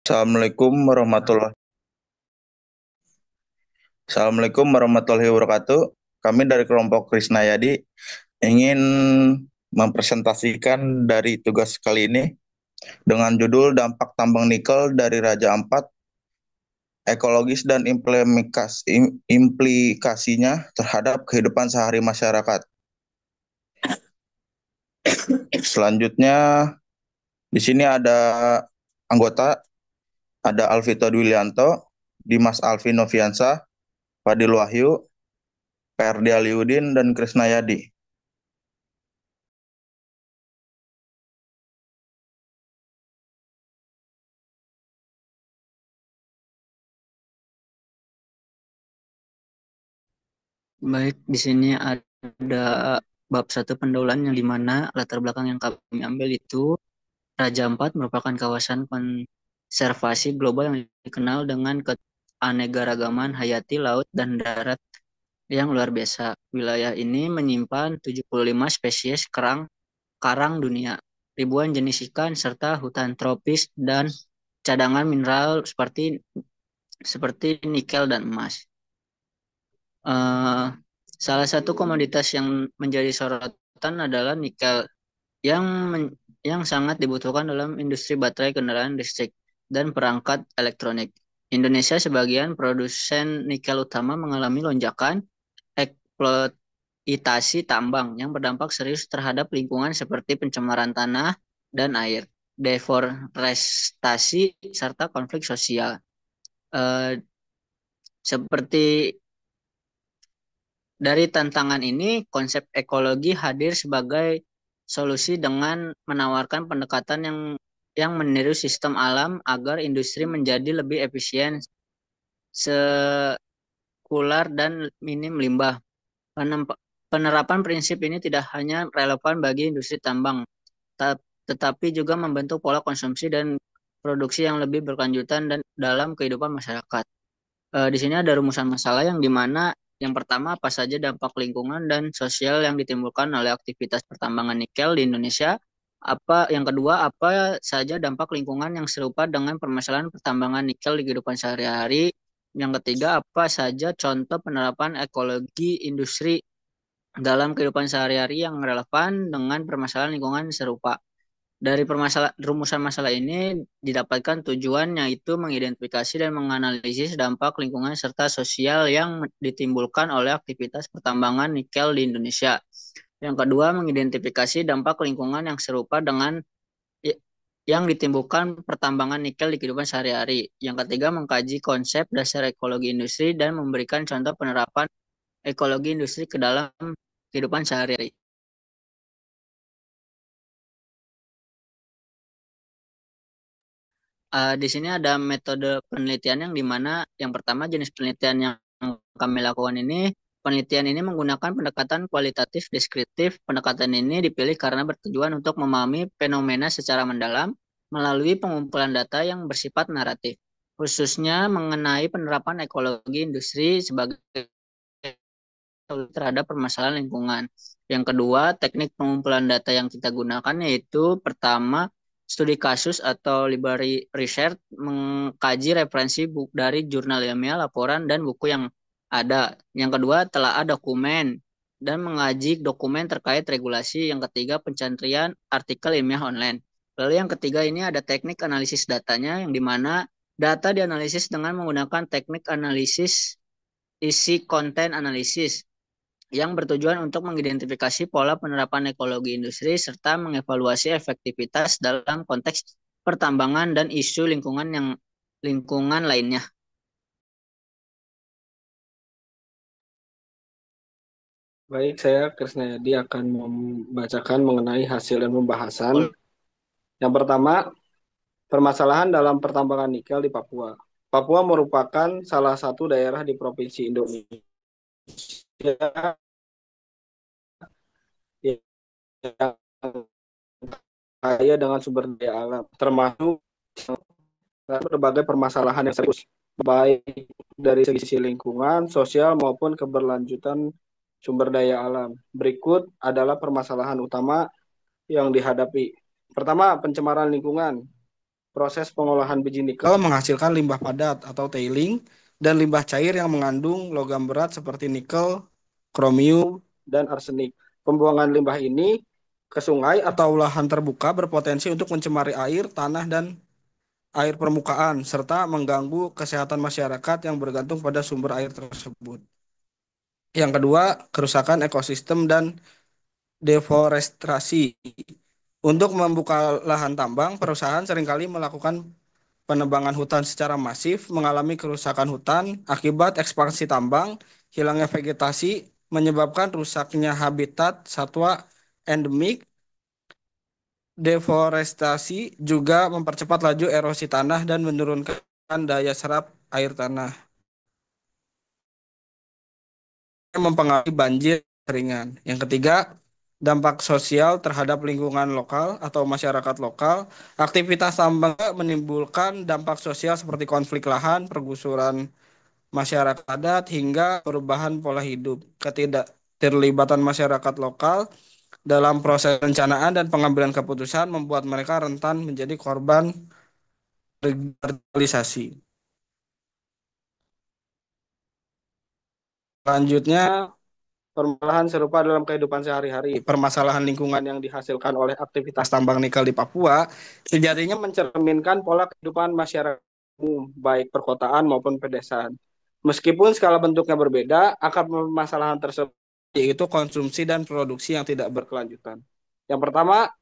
Assalamualaikum warahmatullahi wabarakatuh. Kami dari kelompok Krisnayadi ingin mempresentasikan dari tugas kali ini dengan judul Dampak Tambang Nikel dari Raja Ampat, Ekologis dan Implikasinya terhadap kehidupan sehari masyarakat. Selanjutnya, di sini ada anggota, ada Alvito Dwilianto, Dimas Alvin Noviansa, Fadil Wahyu, Perdi Aliudin, dan Krisnayadi. Baik, di sini ada bab satu pendahuluan yang dimana latar belakang yang kami ambil itu Raja Ampat merupakan kawasan konservasi global yang dikenal dengan keanekaragaman hayati laut dan darat yang luar biasa. Wilayah ini menyimpan 75 spesies karang dunia, ribuan jenis ikan, serta hutan tropis dan cadangan mineral seperti nikel dan emas. Eh, Salah satu komoditas yang menjadi sorotan adalah nikel yang yang sangat dibutuhkan dalam industri baterai kendaraan listrik dan perangkat elektronik. Indonesia sebagian produsen nikel utama mengalami lonjakan eksploitasi tambang yang berdampak serius terhadap lingkungan seperti pencemaran tanah dan air, deforestasi, serta konflik sosial. Eh, Seperti Dari tantangan ini, konsep ekologi hadir sebagai solusi dengan menawarkan pendekatan yang meniru sistem alam agar industri menjadi lebih efisien, sekular, dan minim limbah. Penerapan prinsip ini tidak hanya relevan bagi industri tambang, tetapi juga membentuk pola konsumsi dan produksi yang lebih berkelanjutan dan dalam kehidupan masyarakat. Di sini ada rumusan masalah yang dimana yang pertama apa saja dampak lingkungan dan sosial yang ditimbulkan oleh aktivitas pertambangan nikel di Indonesia. Yang kedua, apa saja dampak lingkungan yang serupa dengan permasalahan pertambangan nikel di kehidupan sehari-hari. Yang ketiga, apa saja contoh penerapan ekologi industri dalam kehidupan sehari-hari yang relevan dengan permasalahan lingkungan serupa. Dari rumusan masalah ini didapatkan tujuan yaitu mengidentifikasi dan menganalisis dampak lingkungan serta sosial yang ditimbulkan oleh aktivitas pertambangan nikel di Indonesia. Yang kedua, mengidentifikasi dampak lingkungan yang serupa dengan yang ditimbulkan pertambangan nikel di kehidupan sehari-hari. Yang ketiga, mengkaji konsep dasar ekologi industri dan memberikan contoh penerapan ekologi industri ke dalam kehidupan sehari-hari. Di sini ada metode penelitian yang dimana yang pertama jenis penelitian yang kami lakukan ini, penelitian ini menggunakan pendekatan kualitatif deskriptif. Pendekatan ini dipilih karena bertujuan untuk memahami fenomena secara mendalam melalui pengumpulan data yang bersifat naratif, khususnya mengenai penerapan ekologi industri sebagai terhadap permasalahan lingkungan. Yang kedua, teknik pengumpulan data yang kita gunakan yaitu pertama, studi kasus atau library research, mengkaji referensi buku dari jurnal ilmiah, laporan, dan buku yang ada. Yang kedua, telah ada dokumen dan mengaji dokumen terkait regulasi. Yang ketiga, pencantrian artikel ilmiah online. Lalu yang ketiga ini ada teknik analisis datanya yang dimana data dianalisis dengan menggunakan teknik analisis isi konten analisis yang bertujuan untuk mengidentifikasi pola penerapan ekologi industri serta mengevaluasi efektivitas dalam konteks pertambangan dan isu lingkungan lainnya. Baik, saya Krisnayadi akan membacakan mengenai hasil dan pembahasan. Yang pertama, permasalahan dalam pertambangan nikel di Papua. Papua merupakan salah satu daerah di Provinsi Indonesia yang kaya dengan sumber daya alam, termasuk berbagai permasalahan yang serius, baik dari sisi lingkungan, sosial, maupun keberlanjutan sumber daya alam. Berikut adalah permasalahan utama yang dihadapi. Pertama, pencemaran lingkungan. Proses pengolahan biji nikel menghasilkan limbah padat atau tailing dan limbah cair yang mengandung logam berat seperti nikel, kromium, dan arsenik. Pembuangan limbah ini ke sungai atau lahan terbuka berpotensi untuk mencemari air, tanah, dan air permukaan, serta mengganggu kesehatan masyarakat yang bergantung pada sumber air tersebut. Yang kedua, kerusakan ekosistem dan deforestasi. Untuk membuka lahan tambang, perusahaan seringkali melakukan penebangan hutan secara masif, mengalami kerusakan hutan akibat ekspansi tambang, hilangnya vegetasi, menyebabkan rusaknya habitat satwa endemik. Deforestasi juga mempercepat laju erosi tanah dan menurunkan daya serap air tanah, mempengaruhi banjir ringan. Yang ketiga, dampak sosial terhadap lingkungan lokal atau masyarakat lokal. Aktivitas tambang menimbulkan dampak sosial seperti konflik lahan, pergusuran masyarakat adat, hingga perubahan pola hidup. Ketidakterlibatan masyarakat lokal dalam proses perencanaan dan pengambilan keputusan membuat mereka rentan menjadi korban radikalisasi. Selanjutnya, permasalahan serupa dalam kehidupan sehari-hari. Permasalahan lingkungan yang dihasilkan oleh aktivitas tambang nikel di Papua sejatinya mencerminkan pola kehidupan masyarakat umum, baik perkotaan maupun pedesaan. Meskipun skala bentuknya berbeda, akar permasalahan tersebut yaitu konsumsi dan produksi yang tidak berkelanjutan. Yang pertama,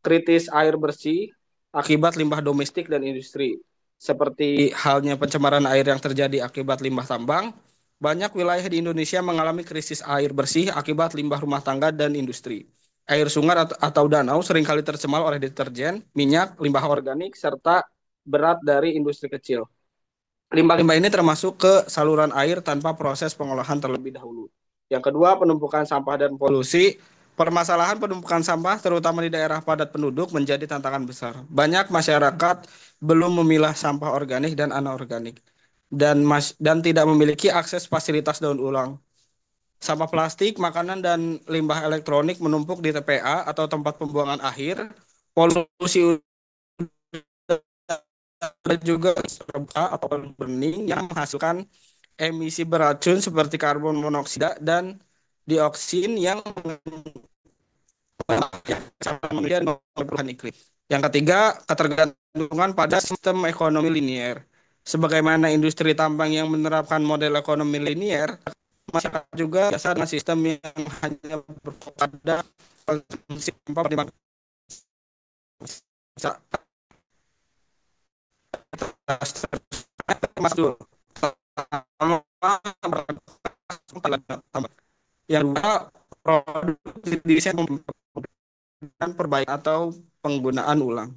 kritis air bersih akibat limbah domestik dan industri. Seperti halnya pencemaran air yang terjadi akibat limbah tambang, banyak wilayah di Indonesia mengalami krisis air bersih akibat limbah rumah tangga dan industri. Air sungai atau danau seringkali tercemar oleh deterjen, minyak, limbah organik, serta berat dari industri kecil. Limbah-limbah ini termasuk ke saluran air tanpa proses pengolahan terlebih dahulu. Yang kedua, penumpukan sampah dan polusi. Permasalahan penumpukan sampah, terutama di daerah padat penduduk, menjadi tantangan besar. Banyak masyarakat belum memilah sampah organik dan anorganik, dan tidak memiliki akses fasilitas daur ulang. Sampah plastik, makanan, dan limbah elektronik menumpuk di TPA atau tempat pembuangan akhir. Polusi ada juga terbuka atau burning yang menghasilkan emisi beracun seperti karbon monoksida dan dioksin yang kemudian perubahan iklim. Yang ketiga, ketergantungan pada sistem ekonomi linier. Sebagaimana industri tambang yang menerapkan model ekonomi linier, masyarakat juga biasa dengan sistem yang hanya berfokus pada konsumsi tanpa masuk. Yang kedua, produk desain dan perbaikan atau penggunaan ulang.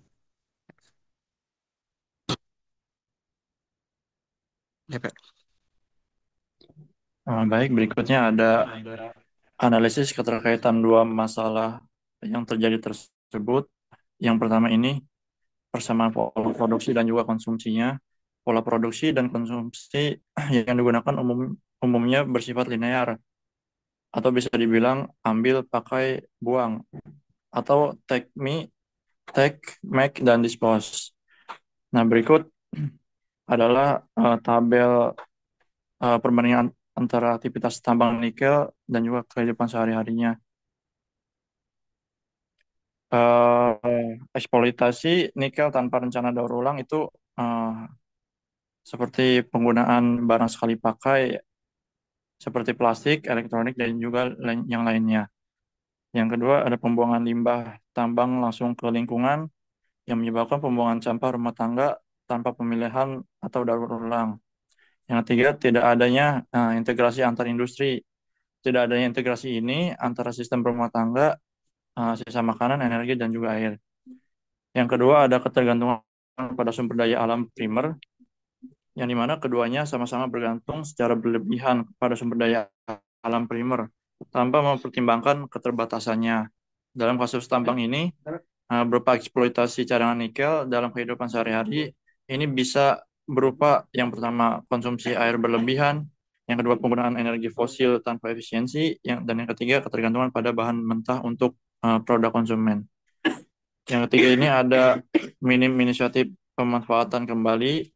Baik, berikutnya ada analisis keterkaitan dua masalah yang terjadi tersebut. Yang pertama ini persamaan pola produksi dan juga konsumsinya. Pola produksi dan konsumsi yang digunakan umumnya bersifat linear atau bisa dibilang ambil, pakai, buang atau take, make, dan dispose. Nah, berikut adalah tabel perbandingan antara aktivitas tambang nikel dan juga kehidupan sehari-harinya. Eksploitasi nikel tanpa rencana daur ulang itu seperti penggunaan barang sekali pakai seperti plastik, elektronik, dan juga yang lainnya. Yang kedua ada pembuangan limbah tambang langsung ke lingkungan yang menyebabkan pembuangan sampah rumah tangga tanpa pemilihan atau daur ulang. Yang ketiga, tidak adanya integrasi antar industri. Tidak adanya integrasi ini antara sistem rumah tangga, sisa makanan, energi, dan juga air. Yang kedua, ada ketergantungan pada sumber daya alam primer, yang dimana keduanya sama-sama bergantung secara berlebihan pada sumber daya alam primer, tanpa mempertimbangkan keterbatasannya. Dalam kasus tambang ini, berupa eksploitasi cadangan nikel dalam kehidupan sehari-hari, ini bisa berupa yang pertama konsumsi air berlebihan, yang kedua penggunaan energi fosil tanpa efisiensi, dan yang ketiga ketergantungan pada bahan mentah untuk produk konsumen. Yang ketiga ini ada minim inisiatif pemanfaatan kembali.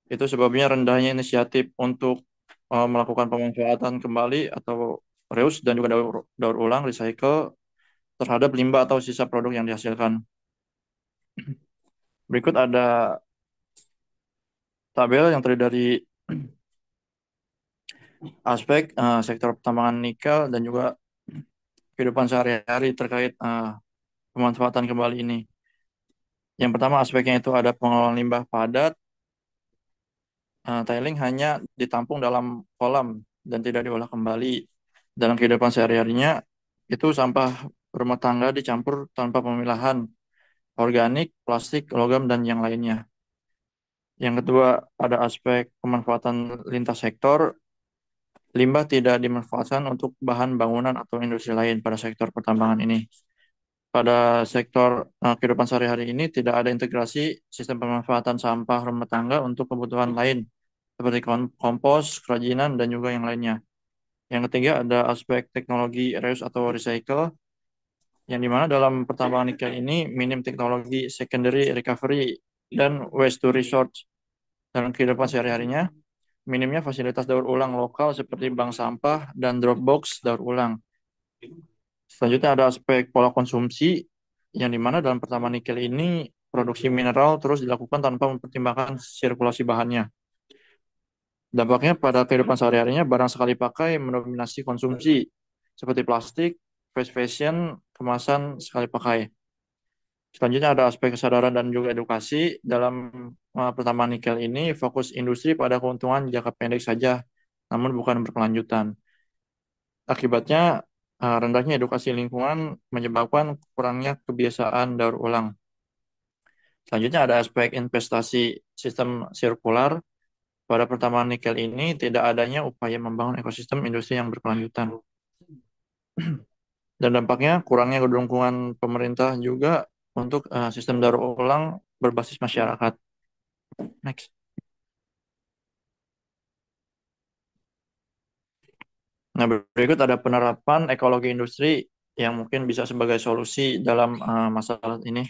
Itu sebabnya rendahnya inisiatif untuk melakukan pemanfaatan kembali atau reuse dan juga daur ulang, recycle terhadap limbah atau sisa produk yang dihasilkan. Berikut ada tabel yang terdiri dari aspek sektor pertambangan nikel dan juga kehidupan sehari-hari terkait pemanfaatan kembali ini. Yang pertama aspeknya itu ada pengelolaan limbah padat. Tiling hanya ditampung dalam kolam dan tidak diolah kembali. Dalam kehidupan sehari-harinya, itu sampah rumah tangga dicampur tanpa pemilahan, organik, plastik, logam, dan yang lainnya. Yang kedua, ada aspek pemanfaatan lintas sektor. Limbah tidak dimanfaatkan untuk bahan bangunan atau industri lain pada sektor pertambangan ini. Pada sektor kehidupan sehari-hari ini tidak ada integrasi sistem pemanfaatan sampah rumah tangga untuk kebutuhan lain seperti kompos, kerajinan, dan juga yang lainnya. Yang ketiga ada aspek teknologi reuse atau recycle, yang dimana dalam pertambangan nikel ini minim teknologi secondary recovery dan waste to resource dalam kehidupan sehari-harinya. Minimnya fasilitas daur ulang lokal seperti bank sampah dan drop box daur ulang. Selanjutnya ada aspek pola konsumsi, yang dimana dalam pertambangan nikel ini produksi mineral terus dilakukan tanpa mempertimbangkan sirkulasi bahannya. Dampaknya pada kehidupan sehari-harinya barang sekali pakai mendominasi konsumsi seperti plastik, fast fashion, kemasan sekali pakai. Selanjutnya ada aspek kesadaran dan juga edukasi. Dalam pertambangan nikel ini fokus industri pada keuntungan jangka pendek saja, namun bukan berkelanjutan. Akibatnya rendahnya edukasi lingkungan menyebabkan kurangnya kebiasaan daur ulang. Selanjutnya ada aspek investasi sistem sirkular. Pada pertambangan nikel ini tidak adanya upaya membangun ekosistem industri yang berkelanjutan. Dan dampaknya kurangnya dukungan pemerintah juga untuk sistem daur ulang berbasis masyarakat. Next. Nah, berikut ada penerapan ekologi industri yang mungkin bisa sebagai solusi dalam masalah ini.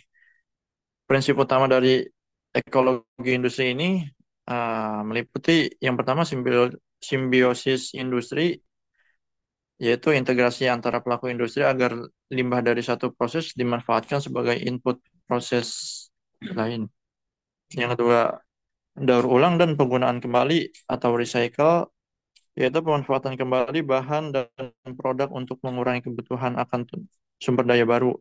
Prinsip utama dari ekologi industri ini meliputi yang pertama simbiosis industri, yaitu integrasi antara pelaku industri agar limbah dari satu proses dimanfaatkan sebagai input proses lain. Yang kedua, daur ulang dan penggunaan kembali atau recycle, yaitu pemanfaatan kembali bahan dan produk untuk mengurangi kebutuhan akan sumber daya baru.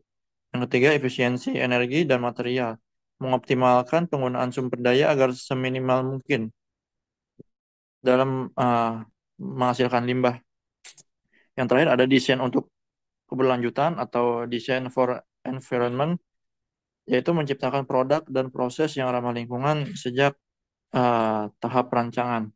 Yang ketiga, efisiensi energi dan material, mengoptimalkan penggunaan sumber daya agar seminimal mungkin dalam menghasilkan limbah. Yang terakhir ada desain untuk keberlanjutan atau desain for environment, yaitu menciptakan produk dan proses yang ramah lingkungan sejak tahap perancangan.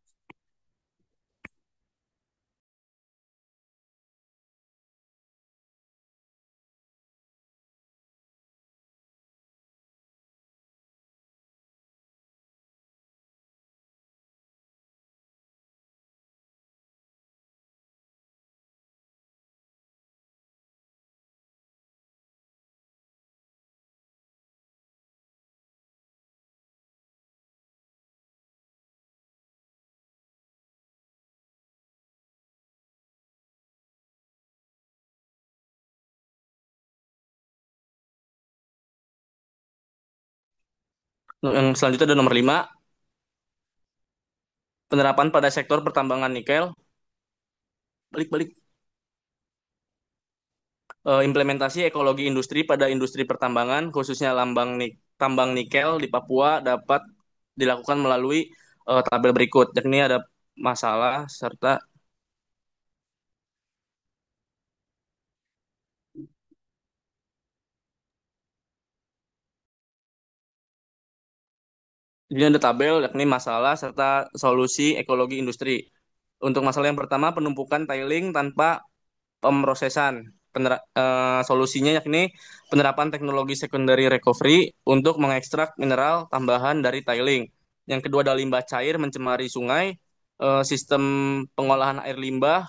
Yang selanjutnya ada nomor 5, penerapan pada sektor pertambangan nikel. Balik-balik. Implementasi ekologi industri pada industri pertambangan, khususnya tambang nikel di Papua dapat dilakukan melalui tabel berikut. Yakni ada masalah serta ini ada tabel yakni masalah serta solusi ekologi industri. Untuk masalah yang pertama, penumpukan tiling tanpa pemrosesan. Solusinya yakni penerapan teknologi secondary recovery untuk mengekstrak mineral tambahan dari tiling. Yang kedua adalah limbah cair mencemari sungai, sistem pengolahan air limbah,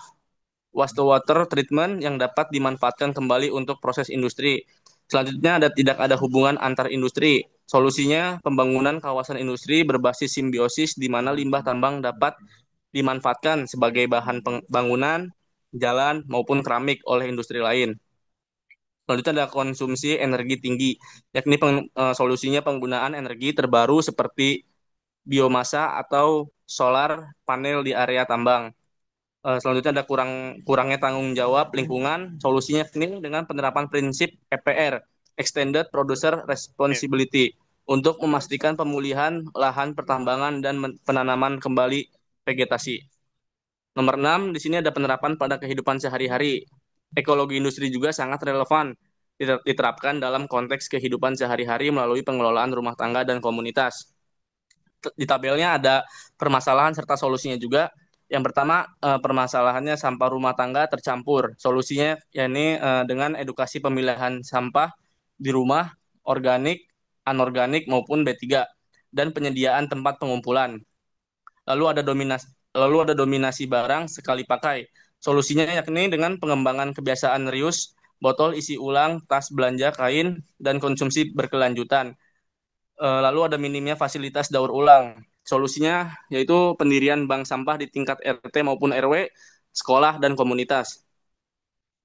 wastewater treatment yang dapat dimanfaatkan kembali untuk proses industri. Selanjutnya tidak ada hubungan antar industri. Solusinya pembangunan kawasan industri berbasis simbiosis di mana limbah tambang dapat dimanfaatkan sebagai bahan bangunan, jalan, maupun keramik oleh industri lain. Selanjutnya ada konsumsi energi tinggi, yakni solusinya penggunaan energi terbaru seperti biomasa atau solar panel di area tambang. Selanjutnya ada kurangnya tanggung jawab lingkungan. Solusinya ini dengan penerapan prinsip EPR, Extended Producer Responsibility, untuk memastikan pemulihan lahan pertambangan dan penanaman kembali vegetasi. Nomor 6, di sini ada penerapan pada kehidupan sehari-hari. Ekologi industri juga sangat relevan diterapkan dalam konteks kehidupan sehari-hari melalui pengelolaan rumah tangga dan komunitas. Di tabelnya ada permasalahan serta solusinya juga. Yang pertama, permasalahannya sampah rumah tangga tercampur. Solusinya yakni dengan edukasi pemilihan sampah di rumah, organik, anorganik maupun B3, dan penyediaan tempat pengumpulan. Lalu ada dominasi barang sekali pakai. Solusinya yakni dengan pengembangan kebiasaan reuse, botol isi ulang, tas belanja kain, dan konsumsi berkelanjutan. Lalu ada minimnya fasilitas daur ulang. Solusinya yaitu pendirian bank sampah di tingkat RT maupun RW, sekolah, dan komunitas.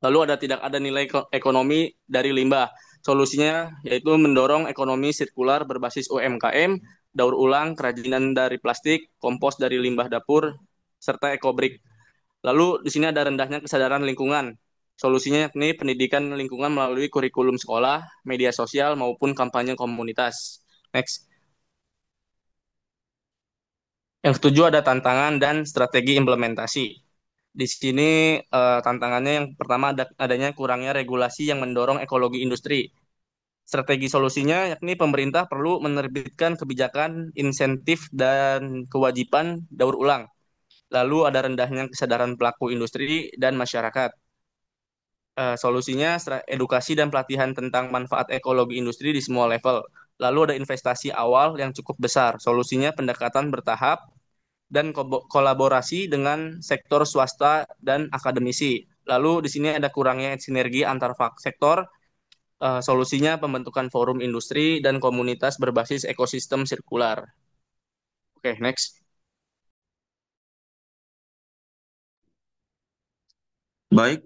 Lalu tidak ada nilai ekonomi dari limbah. Solusinya yaitu mendorong ekonomi sirkular berbasis UMKM, daur ulang, kerajinan dari plastik, kompos dari limbah dapur, serta ekobrik. Lalu di sini ada rendahnya kesadaran lingkungan. Solusinya yakni pendidikan lingkungan melalui kurikulum sekolah, media sosial, maupun kampanye komunitas. Next. Yang ketujuh ada tantangan dan strategi implementasi. Di sini tantangannya yang pertama adanya kurangnya regulasi yang mendorong ekologi industri. Strategi solusinya yakni pemerintah perlu menerbitkan kebijakan, insentif, dan kewajiban daur ulang. Lalu ada rendahnya kesadaran pelaku industri dan masyarakat. Solusinya edukasi dan pelatihan tentang manfaat ekologi industri di semua level. Lalu ada investasi awal yang cukup besar. Solusinya pendekatan bertahap dan kolaborasi dengan sektor swasta dan akademisi. Lalu di sini ada kurangnya sinergi antar sektor. Solusinya pembentukan forum industri dan komunitas berbasis ekosistem sirkular. Oke, next. Baik,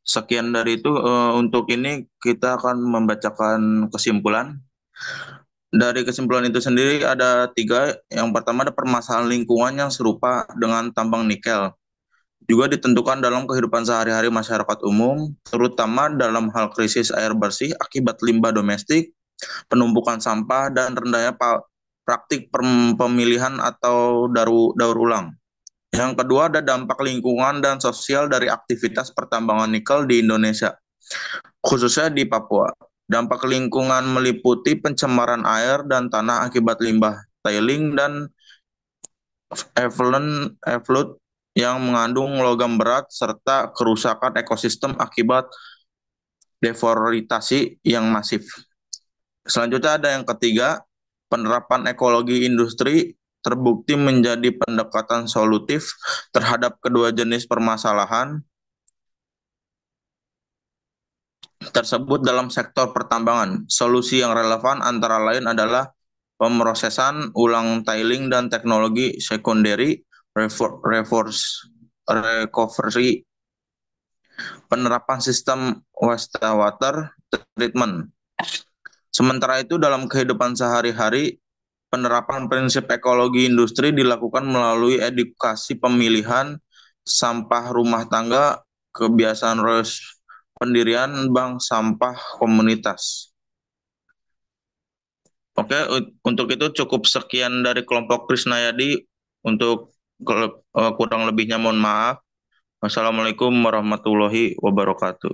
sekian dari itu. Untuk ini kita akan membacakan kesimpulan. Dari kesimpulan itu sendiri ada 3. Yang pertama ada permasalahan lingkungan yang serupa dengan tambang nikel. Juga ditentukan dalam kehidupan sehari-hari masyarakat umum, terutama dalam hal krisis air bersih akibat limbah domestik, penumpukan sampah, dan rendahnya praktik pemilihan atau daur ulang. Yang kedua ada dampak lingkungan dan sosial dari aktivitas pertambangan nikel di Indonesia, khususnya di Papua. Dampak lingkungan meliputi pencemaran air dan tanah akibat limbah tailing dan effluent yang mengandung logam berat serta kerusakan ekosistem akibat deforestasi yang masif. Selanjutnya ada yang ketiga, penerapan ekologi industri terbukti menjadi pendekatan solutif terhadap kedua jenis permasalahan tersebut dalam sektor pertambangan. Solusi yang relevan antara lain adalah pemrosesan ulang tailing dan teknologi secondary recovery, penerapan sistem wastewater treatment. Sementara itu dalam kehidupan sehari-hari, penerapan prinsip ekologi industri dilakukan melalui edukasi pemilihan sampah rumah tangga, kebiasaan reuse, pendirian bank sampah komunitas. Oke, untuk itu cukup sekian dari kelompok Krisnayadi. Untuk kurang lebihnya mohon maaf. Wassalamualaikum warahmatullahi wabarakatuh.